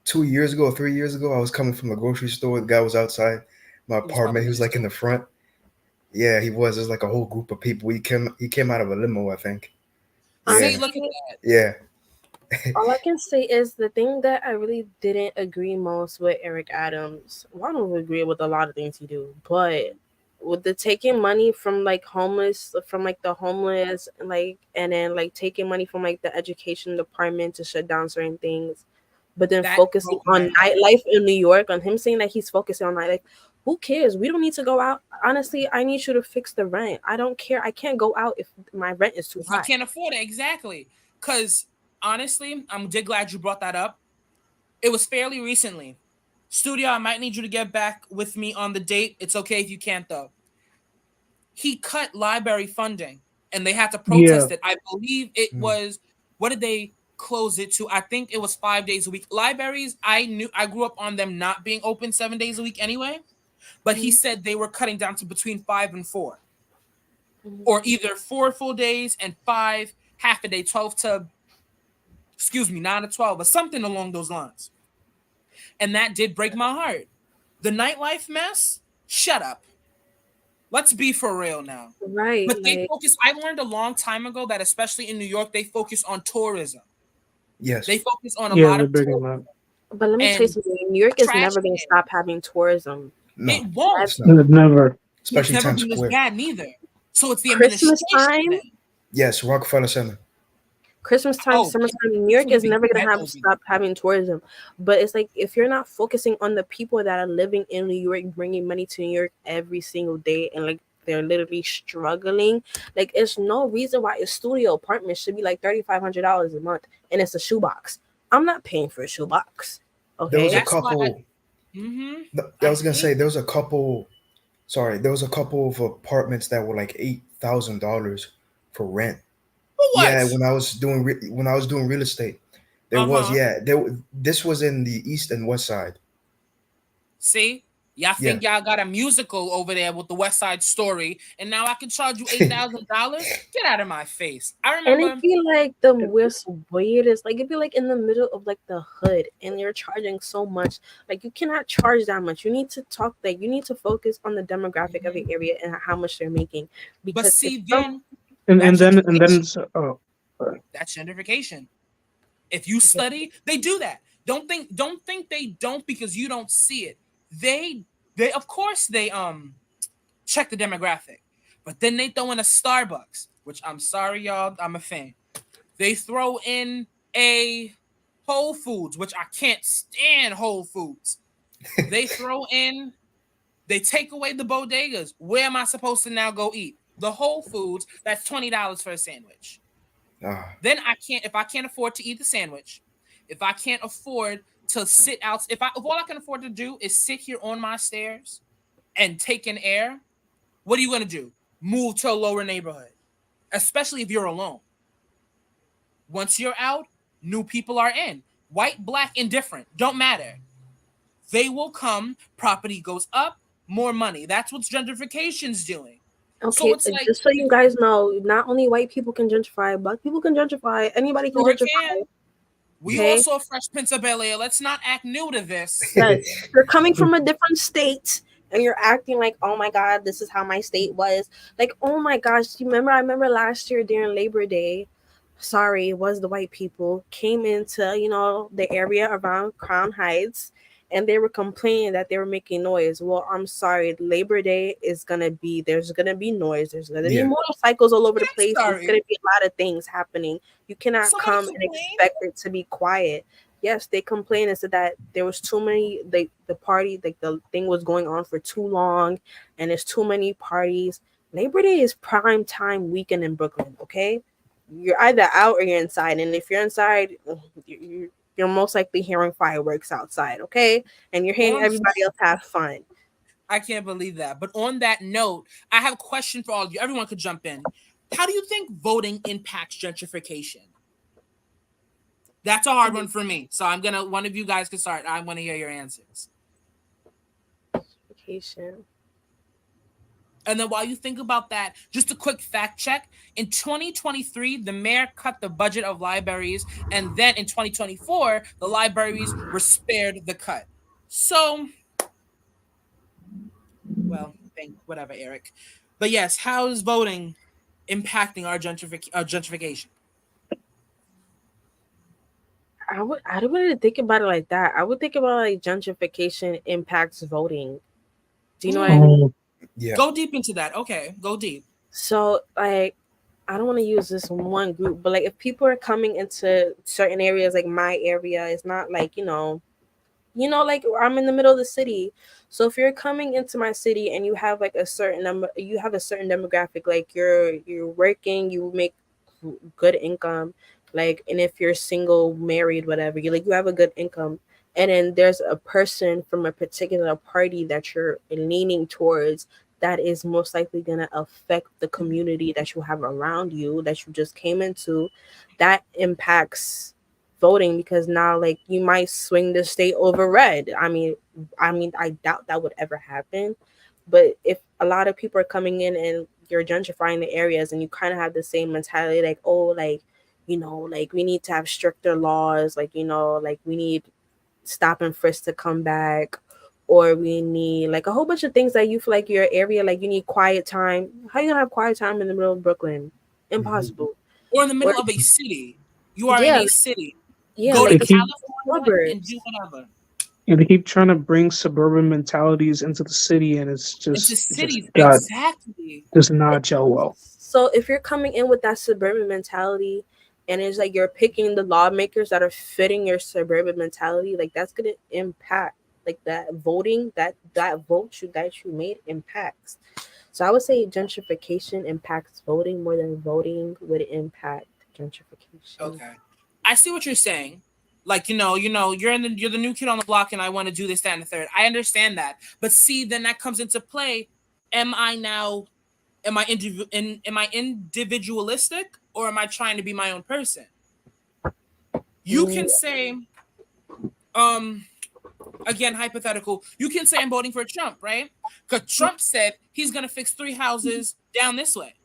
2 years ago or 3 years ago. I was coming from the grocery store. The guy was outside my He was probably apartment. He in was his like in the front. Yeah, he was. There's like a whole group of people. He came out of a limo, I think. See, Yeah, look at Honestly, that. yeah. all I can say is the thing that I really didn't agree most with Eric Adams. Well, I don't agree with a lot of things he do, but with the taking money from like homeless, from like the homeless, and then like taking money from like the education department to shut down certain things, but then That focusing broke my on heart. nightlife in New York, on him saying that he's focusing on nightlife. Who cares? We don't need to go out. Honestly, I need you to fix the rent. I don't care. I can't go out if my rent is too If I high. can't afford it, exactly. Because honestly, I'm just glad you brought that up. It was fairly recently. Studio, I might need you to get back with me on the date. It's okay if you can't, though. He cut library funding and they had to Yeah, protest it. I believe it Mm. was, what did they close it to? I think it was 5 days a week. Libraries, I grew up on them not being open 7 days a week anyway, but he Mhm, said they were cutting down to between 5 and 4, mhm. or either 4 full days and 5 half a day, 12 to, excuse me, 9 to 12, or something along those lines. And that did break my heart. The nightlife mess, shut up. Let's be for real now. Right, But they like focus, I learned a long time ago that especially in New York, they focus on tourism. Yes. They focus on a yeah, lot they're of big on that. tourism but let me tell you and something. New York is trash never going to cans. stop having tourism. No, It won't. it's not. Never. It's Especially never Times been this Square. bad neither. So it's the Christmas administration time, then. Yes, Rockefeller Center. Christmas time, Oh, summertime, New that's York when the is big never going to have ghettos. stop having tourism. But it's like if you're not focusing on the people that are living in New York, bringing money to New York every single day, and like they're literally struggling, like it's no reason why a studio apartment should be like $3,500 a month, and it's a shoebox. I'm not paying for a shoebox. There was a Okay. That's why couple. I I was gonna hate say there was a couple. Sorry, there was a couple of apartments that were like $8,000 for rent. for Yeah, what? when I was doing real estate, there was, Uh-huh. yeah, this was in the east and west side. See? Y'all Yeah. think y'all got a musical over there with the West Side Story, and now I can charge you $8,000? Get out of my face. I And it remember. be like the most weirdest, like it'd be like in the middle of like the hood, and you're charging so much. Like you cannot charge that much. You need to talk that you need to focus on the demographic of the Mhm. area and how much they're making. But Because if see, some then And that's then gentrification. oh, sorry. That's gentrification. If you study, they do that. Don't think they don't because you don't see it. They of course they check the demographic. But then they throw in a Starbucks, which I'm sorry y'all, I'm a fan. They throw in a Whole Foods, which I can't stand Whole Foods. They throw in, they take away the bodegas. Where am I supposed to now go eat? The Whole Foods, that's $20 for a sandwich. Ah, Then if I can't afford to eat the sandwich, if I can't afford to sit out, if all I can afford to do is sit here on my stairs and take an air, what are you gonna do? Move to a lower neighborhood, especially if you're alone. Once you're out, new people are in. White, black, indifferent, don't matter. They will come, property goes up, more money. That's what gentrification's doing. So okay, it's like, just so you guys know, not only white people can gentrify, black people can gentrify, anybody can sure gentrify. can. We Okay, also Fresh Prince of Bel Air. Let's not act new to this. yes, you're coming from a different state. and you're acting like, oh my god, this is how my state was. Like, oh my gosh, you remember? I remember last year during Labor Day. Sorry, it was the white people came into the area around Crown Heights, and they were complaining that they were making noise. Well, I'm sorry, Labor Day is gonna be there's gonna be noise. There's gonna be Yeah. motorcycles all over the place. There's Sorry. gonna be a lot of things happening. You cannot Somebody come and complain. expect it to be quiet. Yes, they complained and said that there was too many. The party, like the thing, was going on for too long, and there's too many parties. Labor Day is prime time weekend in Brooklyn. Okay, you're either out or you're inside, and if you're inside, you're most likely hearing fireworks outside. Okay, and you're hearing On everybody else have fun. I can't believe that. But on that note, I have a question for all of you. Everyone could jump in. How do you think voting impacts gentrification? That's a hard one for me. So one of you guys can start. I want to hear your answers. Vacation. And then while you think about that, just a quick fact check. In 2023, the mayor cut the budget of libraries. And then in 2024, the libraries were spared the cut. So, well, thank whatever, Eric. But yes, how is voting impacting our gentrification? I don't really think about it like that. I would think about like gentrification impacts voting. Do you know what I mean? Oh, Yeah. Go deep into that. Okay, go deep. So like I don't want to use this one group, but like if people are coming into certain areas, like my area, it's not like like I'm in the middle of the city. So if you're coming into my city and you have like a certain number, you have a certain demographic, like you're working, you make good income, like, and if you're single, married, whatever, you have a good income, and then there's a person from a particular party that you're leaning towards, that is most likely going to affect the community that you have around you that you just came into. That impacts voting, because now like you might swing the state over red. I mean I doubt that would ever happen, but if a lot of people are coming in and you're gentrifying the areas and you kind of have the same mentality, like, oh, like, like we need to have stricter laws, like, like we need stop and frisk to come back, or we need like a whole bunch of things that you feel like your area, like you need quiet time. How you gonna have quiet time in the middle of Brooklyn? Hmm. Impossible. Or in the Or middle of a city. You are in yeah, a city. yeah, Go to they like it's keep California and do suburbs. whatever. they keep trying to bring suburban mentalities into the city, and Into it just cities, got exactly. does not gel well. So if you're coming in with that suburban mentality, and it's like you're picking the lawmakers that are fitting your suburban mentality, like that's gonna impact like that voting, that vote you made impacts. So I would say gentrification impacts voting more than voting would impact gentrification. Okay. I see what you're saying. Like, you're the new kid on the block and I want to do this, that, and the third. I understand that. But see, then that comes into play. Am I now am I individualistic, or am I trying to be my own person? You Mm, can say, um, again, hypothetical, you can say I'm voting for Trump, right? Because Trump said he's gonna fix 3 houses down this way.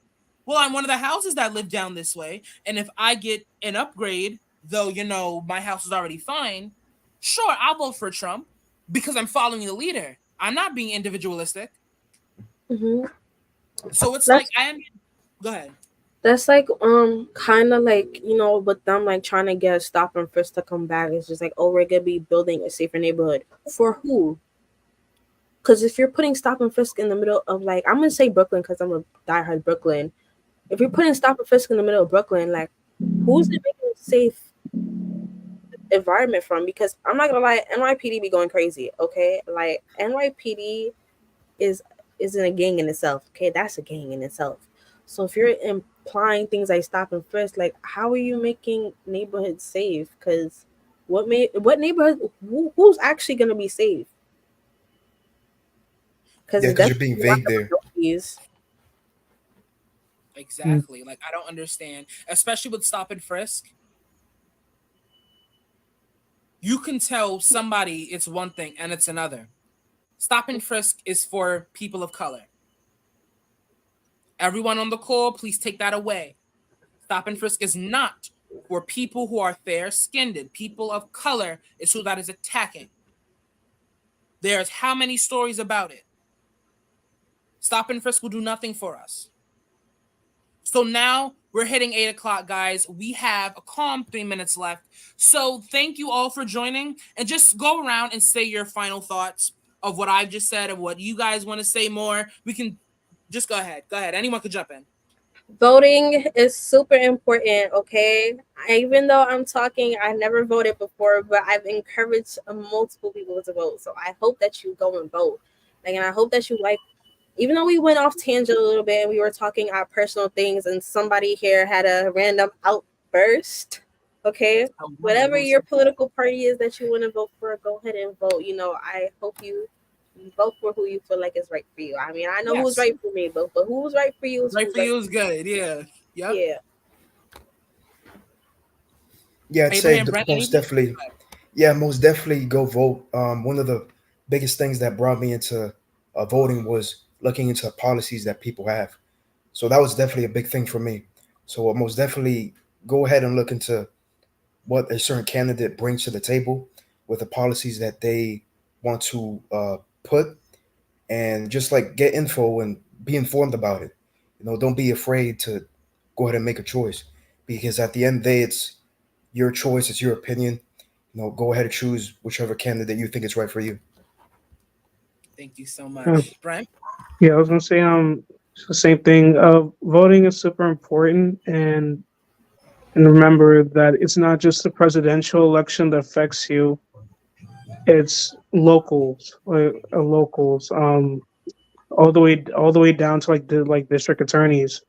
Well, I'm one of the houses that live down this way, and if I get an upgrade, though my house is already fine, sure, I'll vote for Trump because I'm following the leader. I'm not being individualistic. mhm. So it's like That's I am. Go ahead. That's like kind of like with them like trying to get stop and frisk to come back. It's just like, oh, we're gonna be building a safer neighborhood for who? Because if you're putting stop and frisk in the middle of, like, I'm gonna say Brooklyn because I'm a diehard Brooklyn. If you're putting stop and frisk in the middle of Brooklyn, like, who's it making a safe environment from? Because I'm not gonna lie, NYPD be going crazy. Okay, like NYPD is isn't a gang in itself. Okay, that's a gang in itself. So if you're implying things like stop and frisk, like, how are you making neighborhoods safe? Because what neighborhood, who's actually gonna be safe? Because Yeah, it's because you're being definitely not vague the there. minorities. Mm. Exactly. Like I don't understand, especially with stop and frisk. You can tell somebody it's one thing and it's another. Stop and frisk is for people of color. Everyone on the call, please take that away. Stop and frisk is not for people who are fair skinned. People of color is who that is attacking. There's how many stories about it? Stop and frisk will do nothing for us. So now we're hitting 8 o'clock, guys. We have a calm 3 minutes left. So thank you all for joining, and just go around and say your final thoughts of what I've just said and what you guys want to say more. We can just go ahead. Go ahead. Anyone could jump in. Voting is super important, okay? Even though I'm talking, I never voted before, but I've encouraged multiple people to vote. So I hope that you go and vote. Like, and I hope that you like, even though we went off tangent a little bit and we were talking our personal things and somebody here had a random outburst, okay? Whatever your political party is that you want to vote for, go ahead and vote. I hope you vote for who you feel like is right for you. I mean, I know who's Yes. right for me, but who's right for you is Right who's for right you for is you. good. Yeah. Yep. Yeah. Yeah, I'd say Abraham, Brent, most anything? definitely. Yeah, most definitely go vote. One of the biggest things that brought me into voting was looking into policies that people have. So that was definitely a big thing for me. So most definitely go ahead and look into what a certain candidate brings to the table with the policies that they want to put, and just like get info and be informed about it. Don't be afraid to go ahead and make a choice, because at the end of the day, it's your choice, it's your opinion. Go ahead and choose whichever candidate you think is right for you. Thank you so Uh, much. Brent? yeah, I was gonna say it's the same thing. Voting is super important, and remember that it's not just the presidential election that affects you. It's locals, locals. All the way down to like the like district attorneys.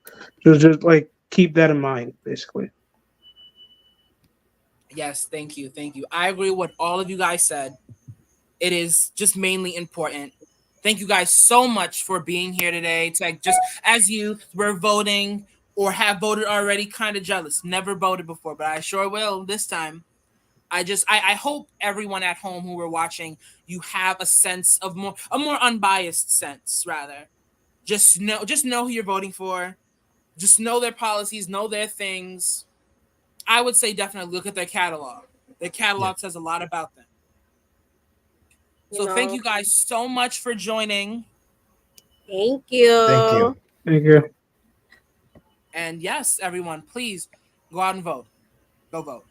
Just like keep that in mind, basically. Yes, thank you. Thank you. I agree with what all of you guys said. It is just mainly important. Thank you guys so much for being here today. To like, just as you were voting or have voted already, kind of jealous. Never voted before, but I sure will this time. I hope everyone at home who were watching, you have a sense of a more unbiased sense rather. Just know who you're voting for. Just know their policies, know their things. I would say definitely look at their catalog. Their Yeah. catalog says a lot about them. You So thank know, you guys so much for joining. thank Thank you. you. Thank you. And yes, everyone, please go out and vote. Go vote.